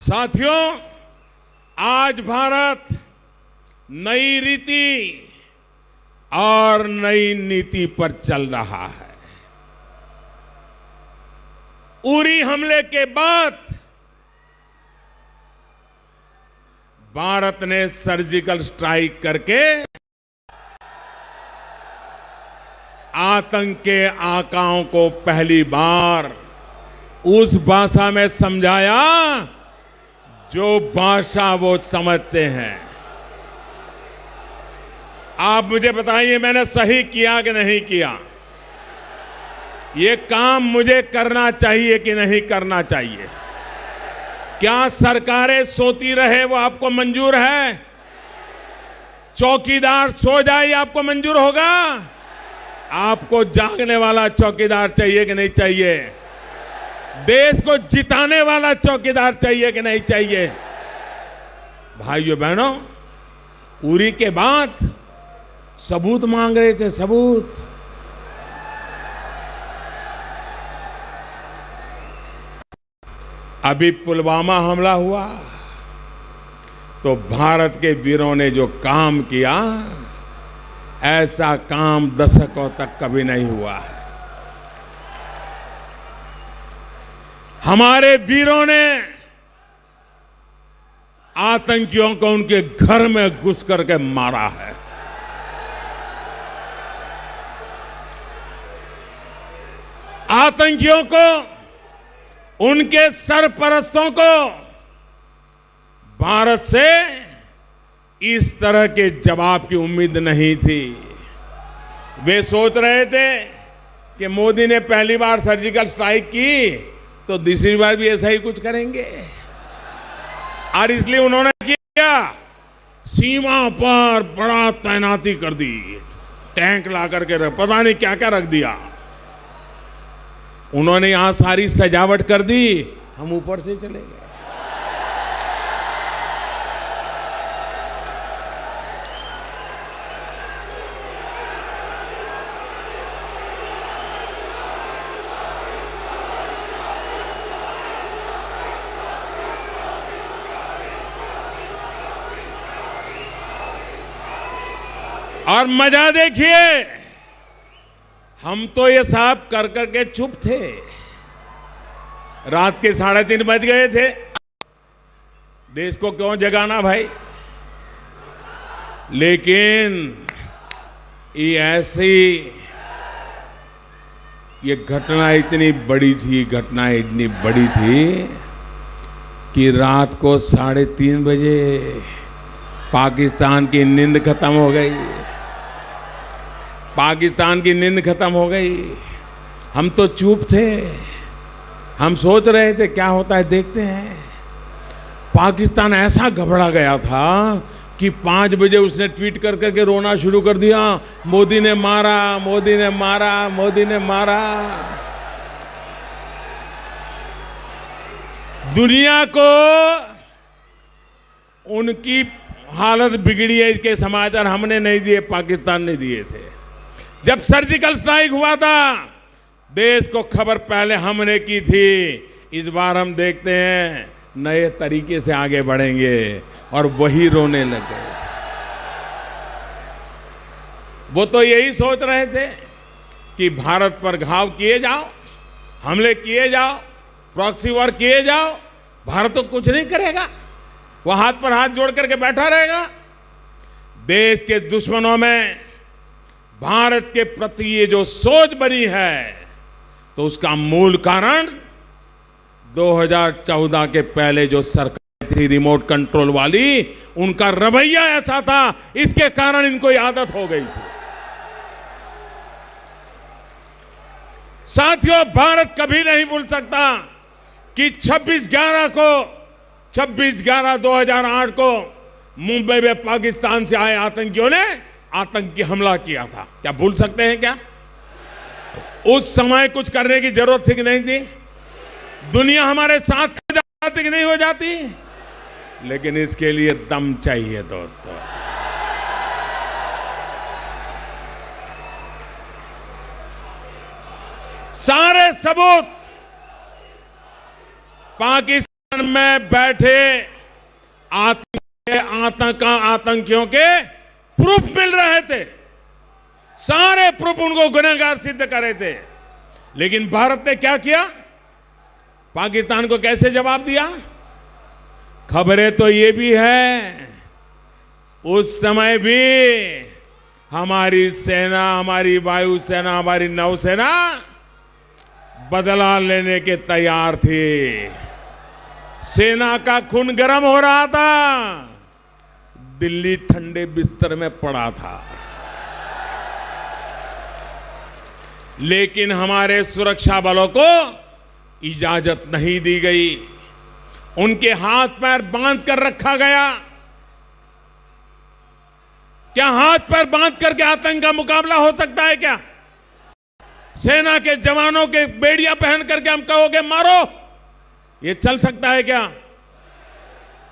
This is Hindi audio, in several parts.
साथियों, आज भारत नई रीति और नई नीति पर चल रहा है। उरी हमले के बाद भारत ने सर्जिकल स्ट्राइक करके आतंक के आकाओं को पहली बार उस भाषा में समझाया जो भाषा वो समझते हैं। आप मुझे बताइए, मैंने सही किया कि नहीं किया? ये काम मुझे करना चाहिए कि नहीं करना चाहिए? क्या सरकारें सोती रहे वो आपको मंजूर है? चौकीदार सो जाए आपको मंजूर होगा? आपको जागने वाला चौकीदार चाहिए कि नहीं चाहिए? देश को जिताने वाला चौकीदार चाहिए कि नहीं चाहिए? भाइयों बहनों, उरी के बाद सबूत मांग रहे थे, सबूत। अभी पुलवामा हमला हुआ तो भारत के वीरों ने जो काम किया, ऐसा काम दशकों तक कभी नहीं हुआ है। हमारे वीरों ने आतंकियों को उनके घर में घुस करके मारा है। आतंकियों को, उनके सरपरस्तों को भारत से इस तरह के जवाब की उम्मीद नहीं थी। वे सोच रहे थे कि मोदी ने पहली बार सर्जिकल स्ट्राइक की तो दूसरी बार भी ऐसा ही कुछ करेंगे, और इसलिए उन्होंने किया, सीमा पर बड़ा तैनाती कर दी, टैंक ला करके पता नहीं क्या क्या रख दिया। उन्होंने यहां सारी सजावट कर दी, हम ऊपर से चले गए। और मजा देखिए, हम तो ये साहब कर करके चुप थे। रात के 3:30 बज गए थे। देश को क्यों जगाना भाई? लेकिन ये घटना इतनी बड़ी थी, घटना इतनी बड़ी थी कि रात को 3:30 बजे पाकिस्तान की नींद खत्म हो गई। पाकिस्तान की नींद खत्म हो गई। हम तो चुप थे, हम सोच रहे थे क्या होता है देखते हैं। पाकिस्तान ऐसा घबरा गया था कि 5 बजे उसने ट्वीट कर करके रोना शुरू कर दिया, मोदी ने मारा, मोदी ने मारा, मोदी ने मारा। दुनिया को उनकी हालत बिगड़ी है इसके समाचार हमने नहीं दिए, पाकिस्तान ने दिए थे। जब सर्जिकल स्ट्राइक हुआ था, देश को खबर पहले हमने की थी। इस बार हम देखते हैं नए तरीके से आगे बढ़ेंगे, और वही रोने लगे। वो तो यही सोच रहे थे कि भारत पर घाव किए जाओ, हमले किए जाओ, प्रॉक्सी वॉर किए जाओ, भारत तो कुछ नहीं करेगा, वो हाथ पर हाथ जोड़ करके बैठा रहेगा। देश के दुश्मनों में भारत के प्रति ये जो सोच बनी है, तो उसका मूल कारण 2014 के पहले जो सरकार थी रिमोट कंट्रोल वाली, उनका रवैया ऐसा था, इसके कारण इनको ये आदत हो गई थी। साथियों, भारत कभी नहीं भूल सकता कि 26/11/2008 को मुंबई में पाकिस्तान से आए आतंकियों ने आतंकी हमला किया था। क्या भूल सकते हैं क्या? उस समय कुछ करने की जरूरत थी कि नहीं थी? दुनिया हमारे साथ हो जाती कि नहीं हो जाती? लेकिन इसके लिए दम चाहिए दोस्तों। सारे सबूत पाकिस्तान में बैठे आतंकियों के प्रूफ मिल रहे थे। सारे प्रूफ उनको गुनहगार सिद्ध कर रहे थे। लेकिन भारत ने क्या किया? पाकिस्तान को कैसे जवाब दिया? खबरें तो ये भी है, उस समय भी हमारी सेना, हमारी वायुसेना, हमारी नौसेना बदला लेने के तैयार थी। सेना का खून गर्म हो रहा था, दिल्ली ठंडे बिस्तर में पड़ा था। लेकिन हमारे सुरक्षा बलों को इजाजत नहीं दी गई। उनके हाथ पैर बांध कर रखा गया। क्या हाथ पैर बांध करके आतंक का मुकाबला हो सकता है क्या? सेना के जवानों के बेड़ियां पहन करके हम कहोगे मारो, ये चल सकता है क्या?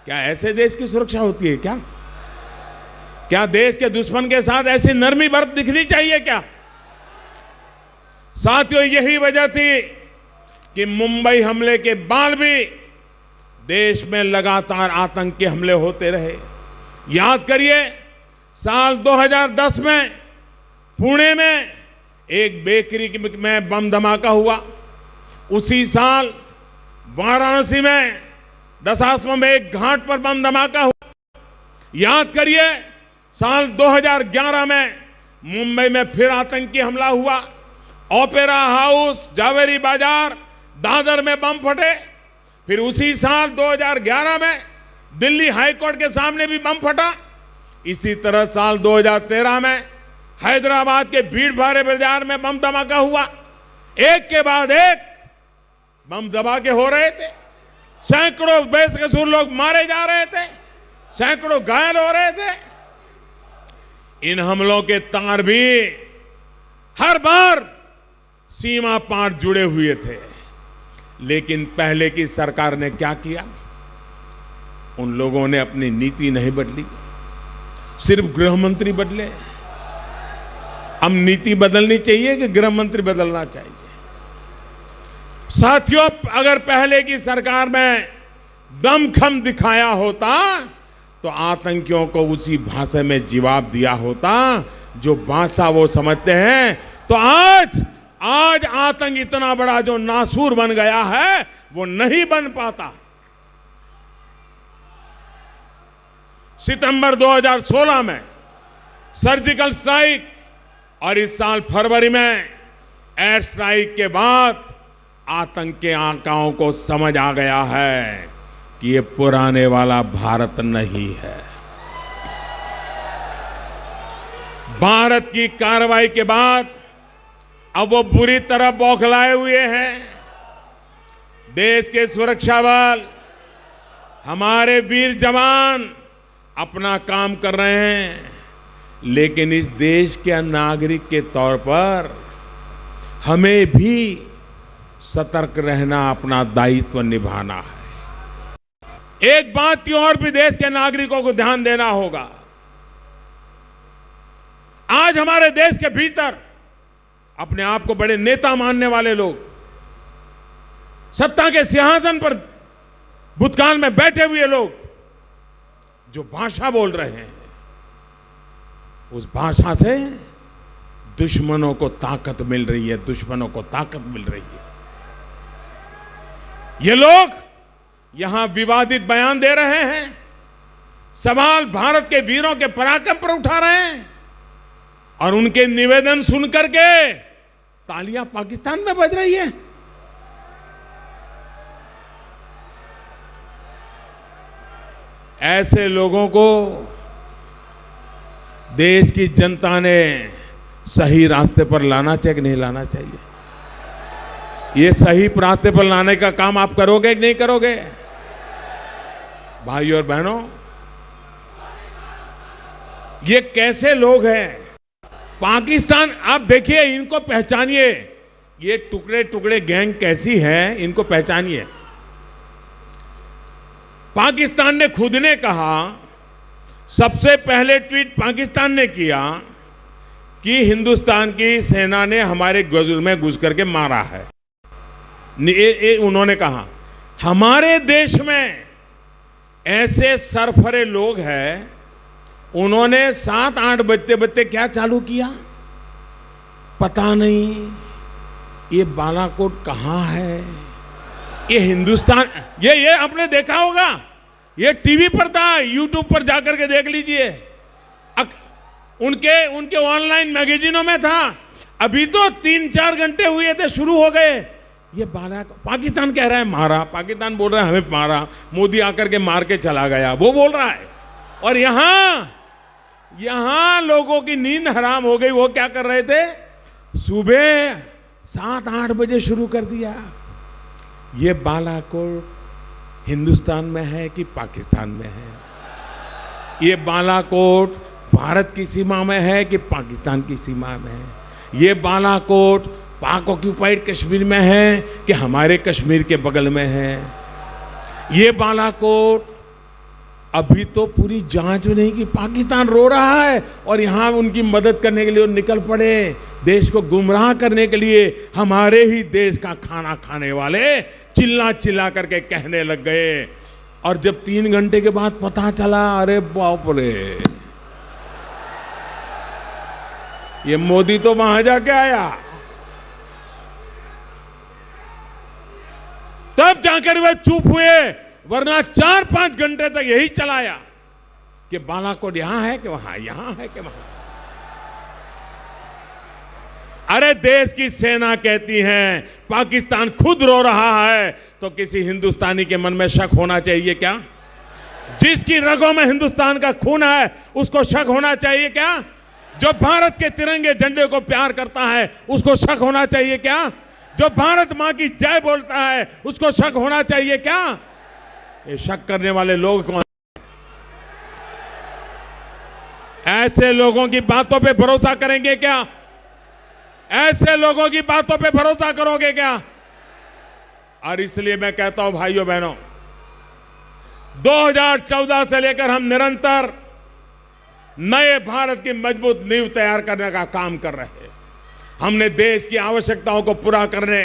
क्या ऐसे देश की सुरक्षा होती है क्या? क्या देश के दुश्मन के साथ ऐसी नरमी बरत दिखनी चाहिए क्या? साथियों, यही वजह थी कि मुंबई हमले के बाद भी देश में लगातार आतंक के हमले होते रहे। याद करिए, साल 2010 में पुणे में एक बेकरी में बम धमाका हुआ। उसी साल वाराणसी में दशाश्वमेध में एक घाट पर बम धमाका हुआ। याद करिए, साल 2011 में मुंबई में फिर आतंकी हमला हुआ। ओपेरा हाउस, जावेरी बाजार, दादर में बम फटे। फिर उसी साल 2011 में दिल्ली हाईकोर्ट के सामने भी बम फटा। इसी तरह साल 2013 में हैदराबाद के भीड़ भाड़ बाजार में बम धमाका हुआ। एक के बाद एक बम धमाके हो रहे थे। सैकड़ों बेकसूर लोग मारे जा रहे थे, सैकड़ों घायल हो रहे थे। इन हमलों के तार भी हर बार सीमा पार जुड़े हुए थे। लेकिन पहले की सरकार ने क्या किया? उन लोगों ने अपनी नीति नहीं बदली, सिर्फ गृह मंत्री बदले। अब नीति बदलनी चाहिए कि गृह मंत्री बदलना चाहिए? साथियों, अगर पहले की सरकार में दमखम दिखाया होता तो आतंकियों को उसी भाषा में जवाब दिया होता जो भाषा वो समझते हैं। तो आज आतंक इतना बड़ा जो नासूर बन गया है वो नहीं बन पाता। सितंबर 2016 में सर्जिकल स्ट्राइक और इस साल फरवरी में एयर स्ट्राइक के बाद आतंक के आंकड़ों को समझ आ गया है कि ये पुराने वाला भारत नहीं है। भारत की कार्रवाई के बाद अब वो बुरी तरह बौखलाए हुए हैं। देश के सुरक्षा बल, हमारे वीर जवान अपना काम कर रहे हैं, लेकिन इस देश के नागरिक के तौर पर हमें भी सतर्क रहना, अपना दायित्व निभाना है। एक बात की और भी देश के नागरिकों को ध्यान देना होगा। आज हमारे देश के भीतर अपने आप को बड़े नेता मानने वाले लोग सत्ता के सिंहासन पर भूतकाल में बैठे हुए लोग जो भाषा बोल रहे हैं, उस भाषा से दुश्मनों को ताकत मिल रही है, दुश्मनों को ताकत मिल रही है। ये लोग यहां विवादित बयान दे रहे हैं, सवाल भारत के वीरों के पराक्रम पर उठा रहे हैं और उनके निवेदन सुनकर के तालियां पाकिस्तान में बज रही है। ऐसे लोगों को देश की जनता ने सही रास्ते पर लाना चाहिए कि नहीं लाना चाहिए? ये सही रास्ते पर लाने का काम आप करोगे कि नहीं करोगे? भाइयों और बहनों, ये कैसे लोग हैं? पाकिस्तान, आप देखिए, इनको पहचानिए। ये टुकड़े टुकड़े गैंग कैसी है, इनको पहचानिए। पाकिस्तान ने खुद ने कहा, सबसे पहले ट्वीट पाकिस्तान ने किया कि हिंदुस्तान की सेना ने हमारे गजुर में घुस करके मारा है। उन्होंने कहा, हमारे देश में ऐसे सरफरे लोग हैं, उन्होंने 7-8 बजते बजते क्या चालू किया पता नहीं। ये बालाकोट कहां है? ये हिंदुस्तान, ये आपने देखा होगा, ये टीवी पर था, यूट्यूब पर जाकर के देख लीजिए, उनके ऑनलाइन मैगजीनों में था। अभी तो 3-4 घंटे हुए थे, शुरू हो गए। ये पाकिस्तान कह रहा है मारा, पाकिस्तान बोल रहा है हमें मारा, मोदी आकर के मार के चला गया, वो बोल रहा है। और यहां लोगों की नींद हराम हो गई। वो क्या कर रहे थे? सुबह 7-8 बजे शुरू कर दिया। ये बालाकोट हिंदुस्तान में है कि पाकिस्तान में है? ये बालाकोट भारत की सीमा में है कि पाकिस्तान की सीमा में है? ये बालाकोट पाक ऑक्यूपाइड कश्मीर में है कि हमारे कश्मीर के बगल में है? ये बालाकोट अभी तो पूरी जांच नहीं की, पाकिस्तान रो रहा है और यहां उनकी मदद करने के लिए निकल पड़े, देश को गुमराह करने के लिए। हमारे ही देश का खाना खाने वाले चिल्ला चिल्ला करके कहने लग गए। और जब 3 घंटे के बाद पता चला, अरे बाप रे, ये मोदी तो वहां जाके आया, तब जाकर वे चुप हुए, वरना 4-5 घंटे तक यही चलाया कि बालाकोट यहां है कि वहां, यहां है कि वहां। अरे देश की सेना कहती है, पाकिस्तान खुद रो रहा है, तो किसी हिंदुस्तानी के मन में शक होना चाहिए क्या? जिसकी रगों में हिंदुस्तान का खून है, उसको शक होना चाहिए क्या? जो भारत के तिरंगे झंडे को प्यार करता है, उसको शक होना चाहिए क्या? जो भारत मां की जय बोलता है, उसको शक होना चाहिए क्या? ये शक करने वाले लोग कौन? ऐसे लोगों की बातों पे भरोसा करेंगे क्या? ऐसे लोगों की बातों पे भरोसा करोगे क्या? और इसलिए मैं कहता हूं भाइयों बहनों, 2014 से लेकर हम निरंतर नए भारत की मजबूत नींव तैयार करने का काम कर रहे हैं। हमने देश की आवश्यकताओं को पूरा करने,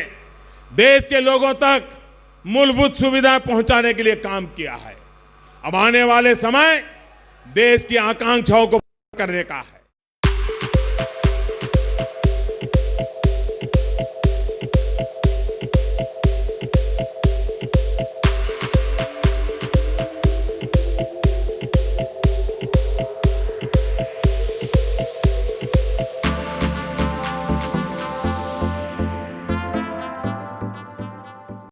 देश के लोगों तक मूलभूत सुविधाएं पहुंचाने के लिए काम किया है। अब आने वाले समय देश की आकांक्षाओं को पूरा करने का है।